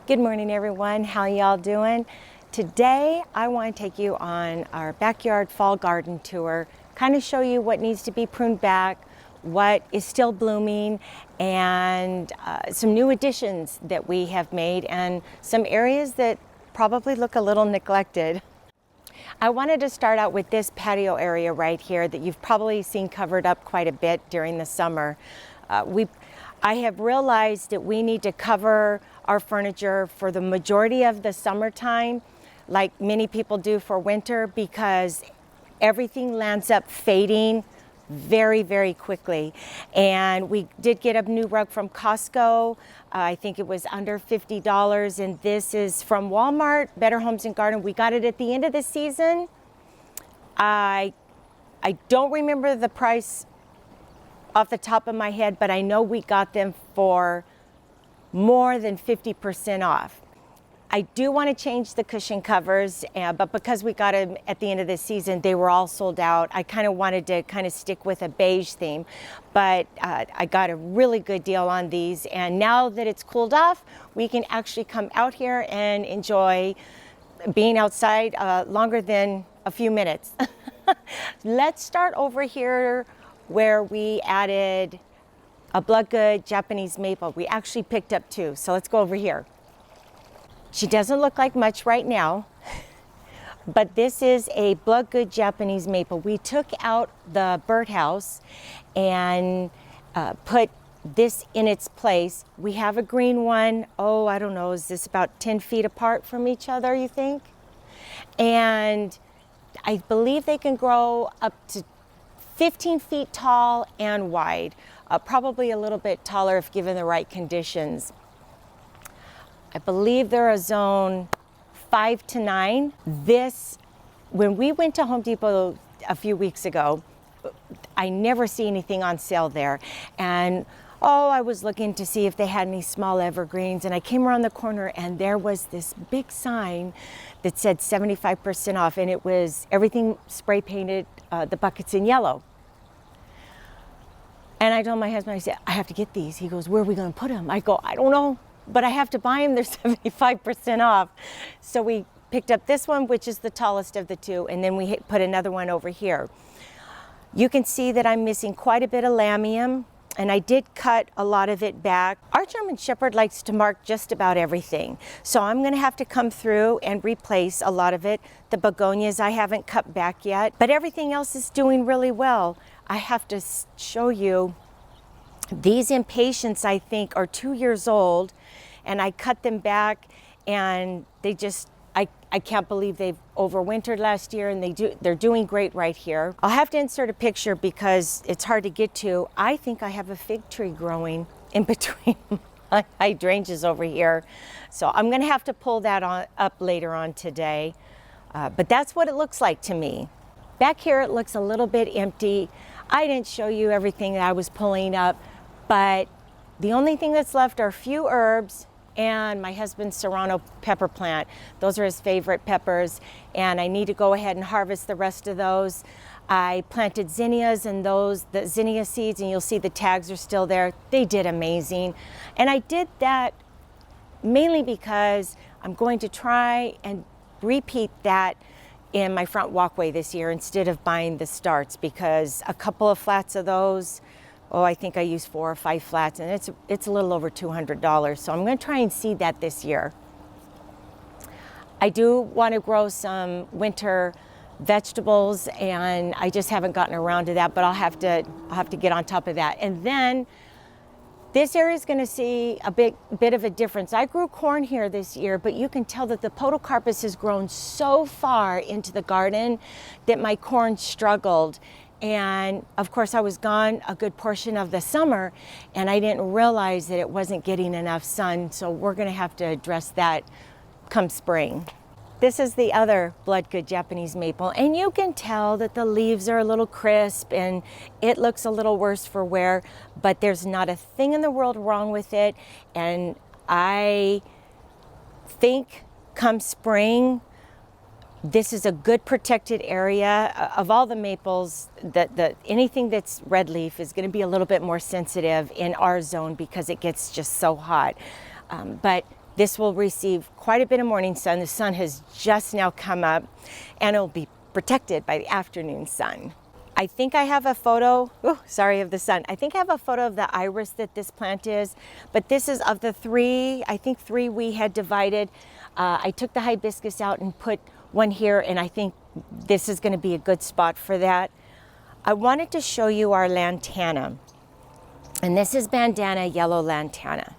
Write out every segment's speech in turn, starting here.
Good morning, everyone. How y'all doing? Today, I want to take you on our backyard fall garden tour, kind of show you what needs to be pruned back, what is still blooming, and some new additions that we have made, and some areas that probably look a little neglected. I wanted to start out with this patio area right here that you've probably seen covered up quite a bit during the summer. I have realized that we need to cover our furniture for the majority of the summertime, like many people do for winter, because everything lands up fading very, very quickly. And we did get a new rug from Costco. I think it was under $50, and this is from Walmart, Better Homes and Garden. We got it at the end of the season. I don't remember the price off the top of my head, but I know we got them for more than 50% off. I do want to change the cushion covers, but because we got them at the end of the season, they were all sold out. I kind of wanted to stick with a beige theme, but I got a really good deal on these. And now that it's cooled off, we can actually come out here and enjoy being outside longer than a few minutes. Let's start over here where we added a Bloodgood Japanese maple. We actually picked up two, so let's go over here. She doesn't look like much right now, but this is a Bloodgood Japanese maple. We took out the Birdhouse and put this in its place. We have a green one. Oh, I don't know, is this about 10 feet apart from each other, you think? And I believe they can grow up to 15 feet tall and wide, probably a little bit taller if given the right conditions. I believe they're a zone 5 to 9. When we went to Home Depot a few weeks ago, I never see anything on sale there. And I was looking to see if they had any small evergreens, and I came around the corner and there was this big sign that said 75% off, and it was everything spray painted, the buckets in yellow. And I told my husband, I said, I have to get these. He goes, where are we going to put them? I go, I don't know, but I have to buy them. They're 75% off. So we picked up this one, which is the tallest of the two, and then we put another one over here. You can see that I'm missing quite a bit of lamium, and I did cut a lot of it back. Our German Shepherd likes to mark just about everything, so I'm going to have to come through and replace a lot of it. The begonias I haven't cut back yet, but everything else is doing really well. I have to show you these impatiens. I think are 2 years old, and I cut them back, and they just, I can't believe they've overwintered last year, and they're doing great right here. I'll have to insert a picture because it's hard to get to. I think I have a fig tree growing in between my hydrangeas over here, so I'm going to have to pull that up later on today, but that's what it looks like to me. Back here it looks a little bit empty. I didn't show you everything that I was pulling up, but the only thing that's left are a few herbs and my husband's serrano pepper plant. Those are his favorite peppers, and I need to go ahead and harvest the rest of those. I planted zinnias, and the zinnia seeds, and you'll see the tags are still there. They did amazing. And I did that mainly because I'm going to try and repeat that in my front walkway this year instead of buying the starts, because a couple of flats of those, I think I used 4 or 5 flats, and it's a little over $200. So I'm going to try and seed that this year. I do want to grow some winter vegetables, and I just haven't gotten around to that, but I'll have to get on top of that. And then this area is going to see a bit of a difference. I grew corn here this year, but you can tell that the podocarpus has grown so far into the garden that my corn struggled. And of course I was gone a good portion of the summer, and I didn't realize that it wasn't getting enough sun. So we're going to have to address that come spring. This is the other Bloodgood Japanese maple, and you can tell that the leaves are a little crisp and it looks a little worse for wear, but there's not a thing in the world wrong with it. And I think come spring, this is a good protected area. Of all the maples, anything that's red leaf is going to be a little bit more sensitive in our zone because it gets just so hot. But This will receive quite a bit of morning sun. The sun has just now come up, and it'll be protected by the afternoon sun. I think I have a photo, of the sun. I think I have a photo of the iris that this plant is, but this is of the three, I think three we had divided. I took the hibiscus out and put one here, and I think this is gonna be a good spot for that. I wanted to show you our lantana, and this is bandana yellow lantana.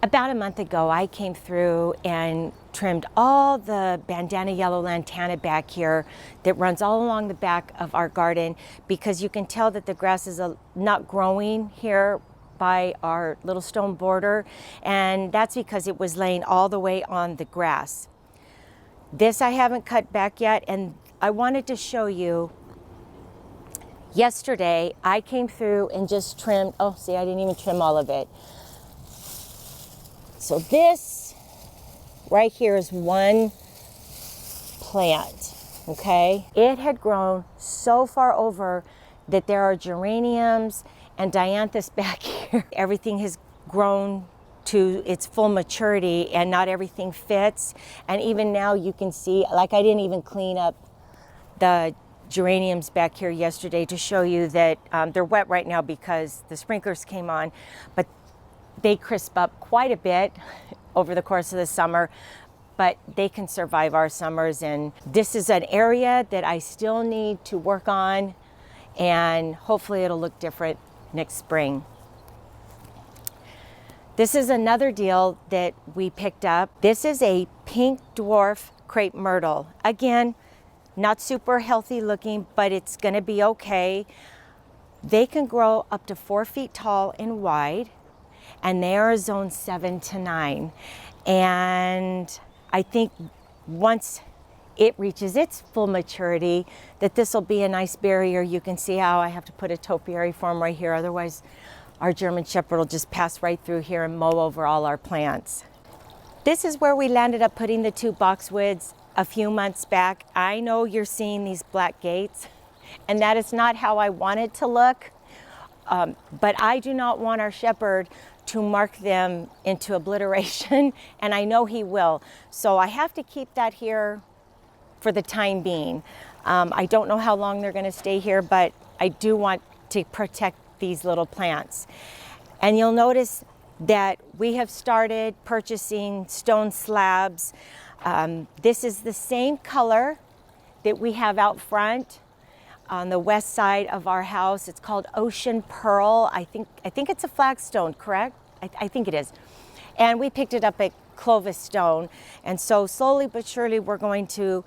About a month ago, I came through and trimmed all the bandana yellow lantana back here that runs all along the back of our garden, because you can tell that the grass is not growing here by our little stone border, and that's because it was laying all the way on the grass. This I haven't cut back yet, and I wanted to show you. Yesterday, I came through and just trimmed, I didn't even trim all of it. So this right here is one plant, okay? It had grown so far over that there are geraniums and dianthus back here. Everything has grown to its full maturity, and not everything fits. And even now you can see, like, I didn't even clean up the geraniums back here yesterday to show you that they're wet right now because the sprinklers came on, but they crisp up quite a bit over the course of the summer, but they can survive our summers. And this is an area that I still need to work on, and hopefully it'll look different next spring. This is another deal that we picked up. This is a pink dwarf crepe myrtle. Again, not super healthy looking, but it's gonna be okay. They can grow up to 4 feet tall and wide, and they are zone 7 to 9. And I think once it reaches its full maturity, that this will be a nice barrier. You can see how I have to put a topiary form right here, otherwise our German Shepherd will just pass right through here and mow over all our plants. This is where we landed up putting the 2 boxwoods a few months back. I know you're seeing these black gates, and that is not how I want it to look, but I do not want our shepherd to mark them into obliteration, and I know he will. So I have to keep that here for the time being. I don't know how long they're gonna stay here, but I do want to protect these little plants. And you'll notice that we have started purchasing stone slabs. This is the same color that we have out front on the west side of our house. It's called Ocean Pearl. I think it's a flagstone, correct? I think it is. And we picked it up at Clovis Stone. And so slowly but surely we're going to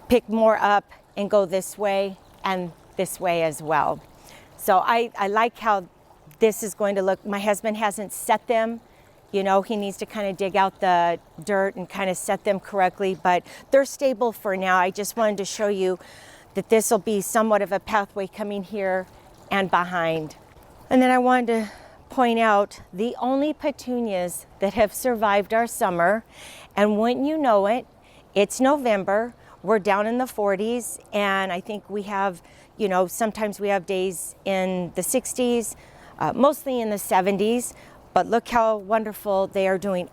pick more up and go this way and this way as well. So I like how this is going to look. My husband hasn't set them. You know, he needs to kind of dig out the dirt and kind of set them correctly, but they're stable for now. I just wanted to show you that this will be somewhat of a pathway coming here and behind. And then I wanted to point out the only petunias that have survived our summer. And wouldn't you know it, it's November, we're down in the 40s, and I think we have, you know, sometimes we have days in the 60s, mostly in the 70s, but look how wonderful they are doing.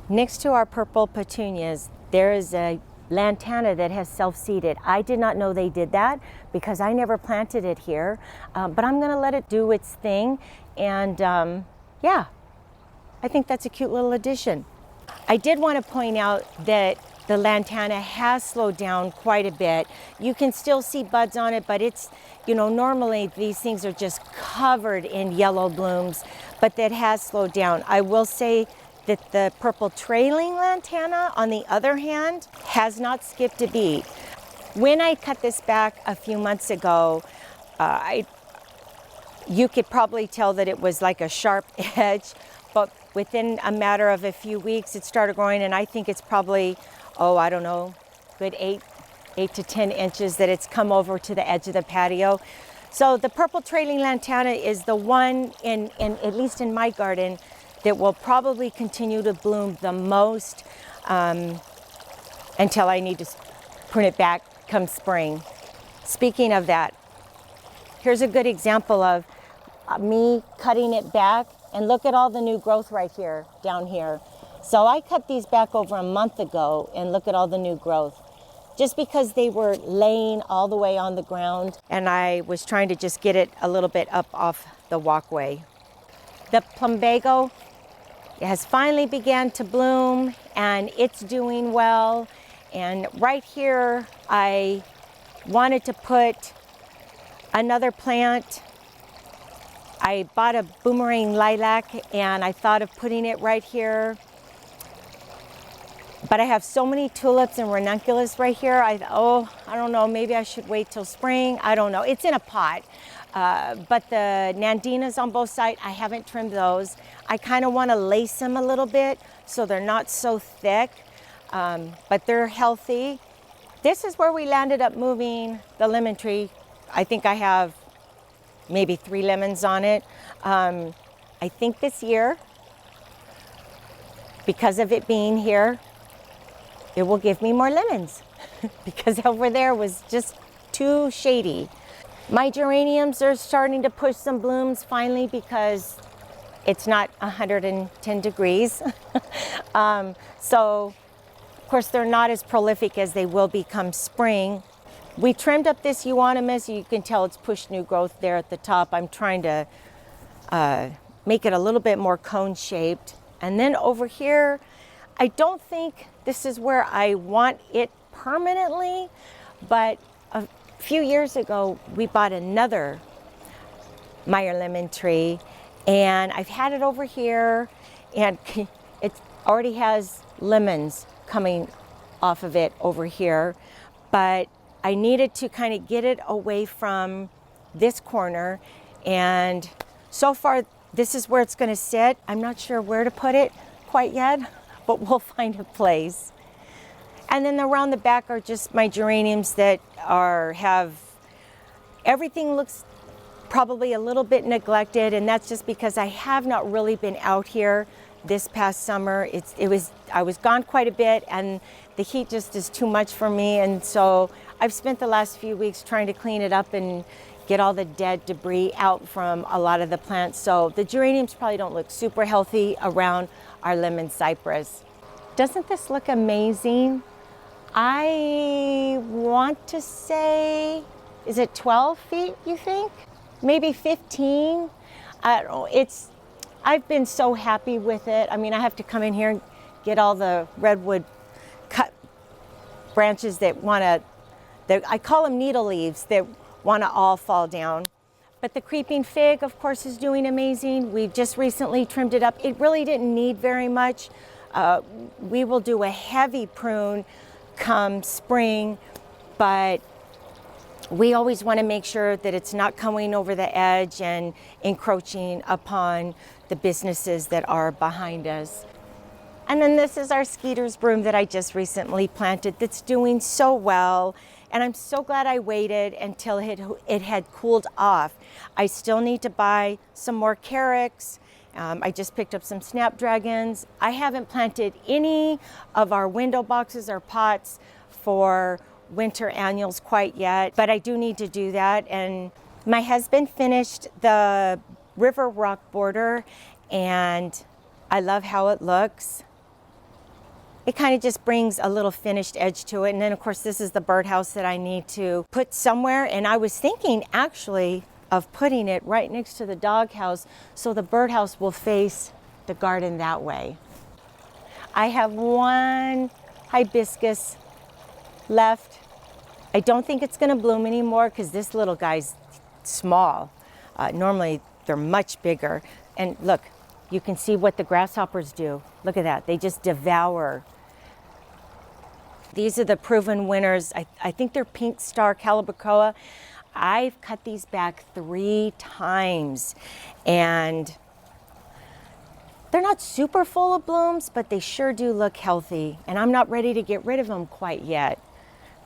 Next to our purple petunias, there is a lantana that has self-seeded. I did not know they did that because I never planted it here, but I'm gonna let it do its thing. And yeah, I think that's a cute little addition. I did want to point out that the lantana has slowed down quite a bit. You can still see buds on it, but it's, you know, normally these things are just covered in yellow blooms, but that has slowed down. I will say that the purple trailing lantana, on the other hand, has not skipped a beat. When I cut this back a few months ago, you could probably tell that it was like a sharp edge, but within a matter of a few weeks, it started growing, and I think it's probably, I don't know, good 8 to 10 inches that it's come over to the edge of the patio. So the purple trailing lantana is the one, in at least in my garden, that will probably continue to bloom the most until I need to prune it back come spring. Speaking of that, here's a good example of me cutting it back, and look at all the new growth right here, down here. So I cut these back over a month ago, and look at all the new growth. Just because they were laying all the way on the ground, and I was trying to just get it a little bit up off the walkway. The plumbago has finally began to bloom, and it's doing well. And right here, I wanted to put another plant. I bought a boomerang lilac, and I thought of putting it right here. But I have so many tulips and ranunculus right here. I don't know, maybe I should wait till spring. I don't know. It's in a pot. But the nandinas on both sides, I haven't trimmed those. I kind of want to lace them a little bit so they're not so thick, but they're healthy. This is where we landed up moving the lemon tree. I think I have maybe 3 lemons on it. I think this year, because of it being here, it will give me more lemons because over there was just too shady. My geraniums are starting to push some blooms finally because it's not 110 degrees. So, of course, they're not as prolific as they will become spring. We trimmed up this euonymus. You can tell it's pushed new growth there at the top. I'm trying to make it a little bit more cone shaped. And then over here, I don't think this is where I want it permanently, but a few years ago, we bought another Meyer lemon tree, and I've had it over here, and it already has lemons coming off of it over here, but I needed to kind of get it away from this corner, and so far, this is where it's going to sit. I'm not sure where to put it quite yet, but we'll find a place. And then around the back are just my geraniums that everything looks probably a little bit neglected, and that's just because I have not really been out here this past summer. I was gone quite a bit, and the heat just is too much for me, and so I've spent the last few weeks trying to clean it up and get all the dead debris out from a lot of the plants. So the geraniums probably don't look super healthy around our lemon cypress. Doesn't this look amazing? I want to say, is it 12 feet, you think? Maybe 15? I don't know. I've been so happy with it. I mean, I have to come in here and get all the redwood cut branches that I call them needle leaves, that want to all fall down. But the creeping fig, of course, is doing amazing. We've just recently trimmed it up. It really didn't need very much. We will do a heavy prune come spring, but we always want to make sure that it's not coming over the edge and encroaching upon the businesses that are behind us. And then this is our skeeter's broom that I just recently planted that's doing so well. And I'm so glad I waited until it had cooled off. I still need to buy some more carrots. I just picked up some snapdragons. I haven't planted any of our window boxes or pots for winter annuals quite yet, but I do need to do that. And my husband finished the river rock border, and I love how it looks. It kind of just brings a little finished edge to it. And then of course this is the birdhouse that I need to put somewhere, and I was thinking actually of putting it right next to the doghouse so the birdhouse will face the garden that way. I have one hibiscus left. I don't think it's going to bloom anymore because this little guy's small. Normally they're much bigger. And look, you can see what the grasshoppers do. Look at that. They just devour. These are the proven winners. I think they're pink star calibrachoa. I've cut these back 3 times, and they're not super full of blooms, but they sure do look healthy. And I'm not ready to get rid of them quite yet.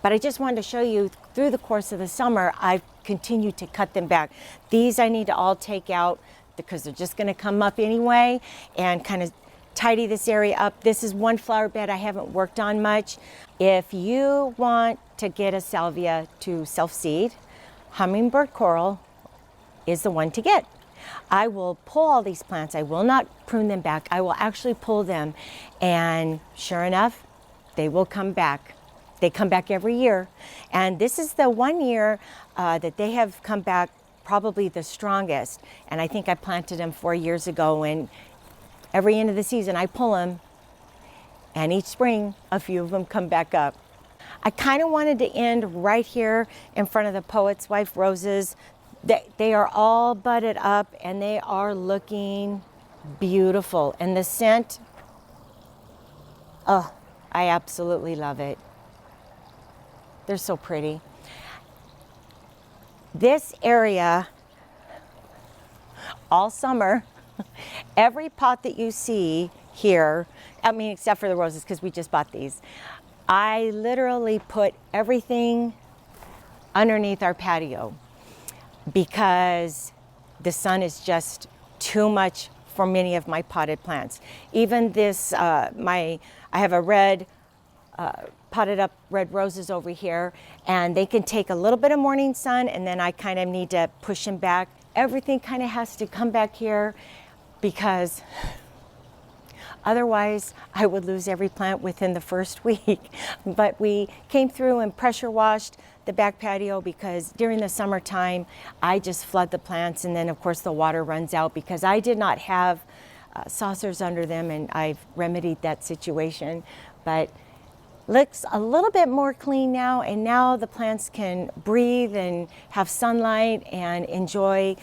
But I just wanted to show you through the course of the summer, I've continued to cut them back. These I need to all take out because they're just going to come up anyway, and kind of tidy this area up. This is one flower bed I haven't worked on much. If you want to get a salvia to self-seed, hummingbird coral is the one to get. I will pull all these plants. I will not prune them back. I will actually pull them, and sure enough, they will come back. They come back every year, and this is the one year that they have come back probably the strongest. And I think I planted them 4 years ago, and every end of the season I pull them, and each spring a few of them come back up. I kind of wanted to end right here in front of the Poet's Wife roses. They are all budded up and they are looking beautiful. And the scent, oh, I absolutely love it. They're so pretty. This area, all summer, every pot that you see here, I mean, except for the roses because we just bought these, I literally put everything underneath our patio because the sun is just too much for many of my potted plants. Even this, I have a red, potted up red roses over here, and they can take a little bit of morning sun, and then I kind of need to push them back. Everything kind of has to come back here because otherwise I would lose every plant within the first week. But we came through and pressure washed the back patio because during the summertime I just flood the plants, and then of course the water runs out because I did not have saucers under them, and I've remedied that situation. But looks a little bit more clean now, and now the plants can breathe and have sunlight and enjoy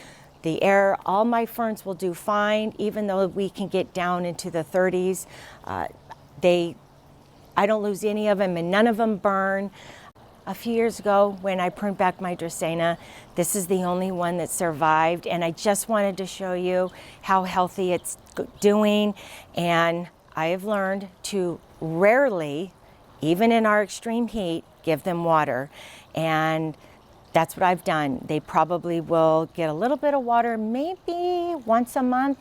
the air. All my ferns will do fine, even though we can get down into the 30s. I don't lose any of them, and none of them burn. A few years ago, when I pruned back my Dracaena, this is the only one that survived, and I just wanted to show you how healthy it's doing. And I have learned to rarely, even in our extreme heat, give them water. And that's what I've done. They probably will get a little bit of water, maybe once a month,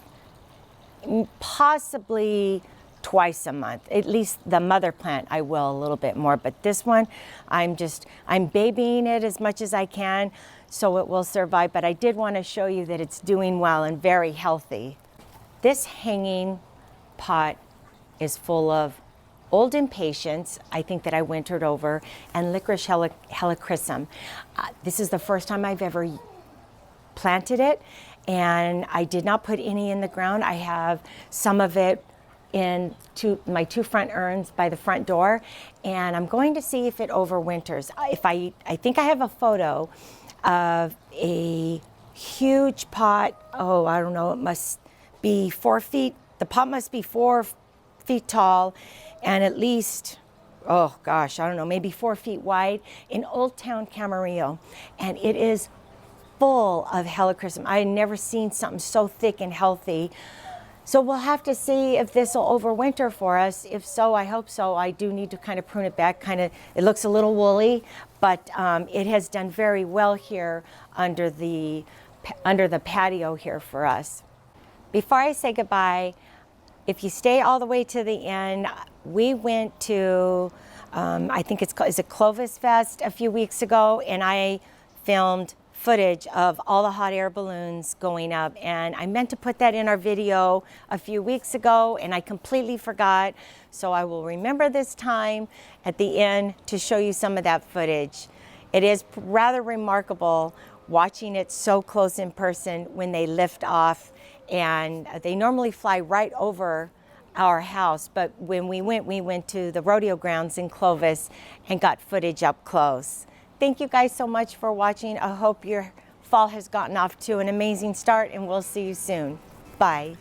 possibly twice a month. At least the mother plant I will a little bit more, but this one I'm babying it as much as I can so it will survive. But I did want to show you that it's doing well and very healthy. This hanging pot is full of old impatiens, I think that I wintered over, and licorice helichrysum. This is the first time I've ever planted it, and I did not put any in the ground. I have some of it in my two front urns by the front door, and I'm going to see if it overwinters. I think I have a photo of a huge pot. Oh, I don't know, it must be 4 feet. The pot must be 4 feet tall and at least, oh gosh, I don't know, maybe 4 feet wide in Old Town Camarillo. And it is full of helichrysum. I had never seen something so thick and healthy. So we'll have to see if this will overwinter for us. If so, I hope so. I do need to kind of prune it back. It looks a little woolly, but it has done very well here under the patio here for us. Before I say goodbye, if you stay all the way to the end, we went to, I think is it Clovis Fest a few weeks ago, and I filmed footage of all the hot air balloons going up, and I meant to put that in our video a few weeks ago and I completely forgot, so I will remember this time at the end to show you some of that footage. It is rather remarkable watching it so close in person when they lift off, and they normally fly right over our house, but when we went to the rodeo grounds in Clovis and got footage up close. Thank you guys so much for watching. I hope your fall has gotten off to an amazing start, and we'll see you soon. Bye.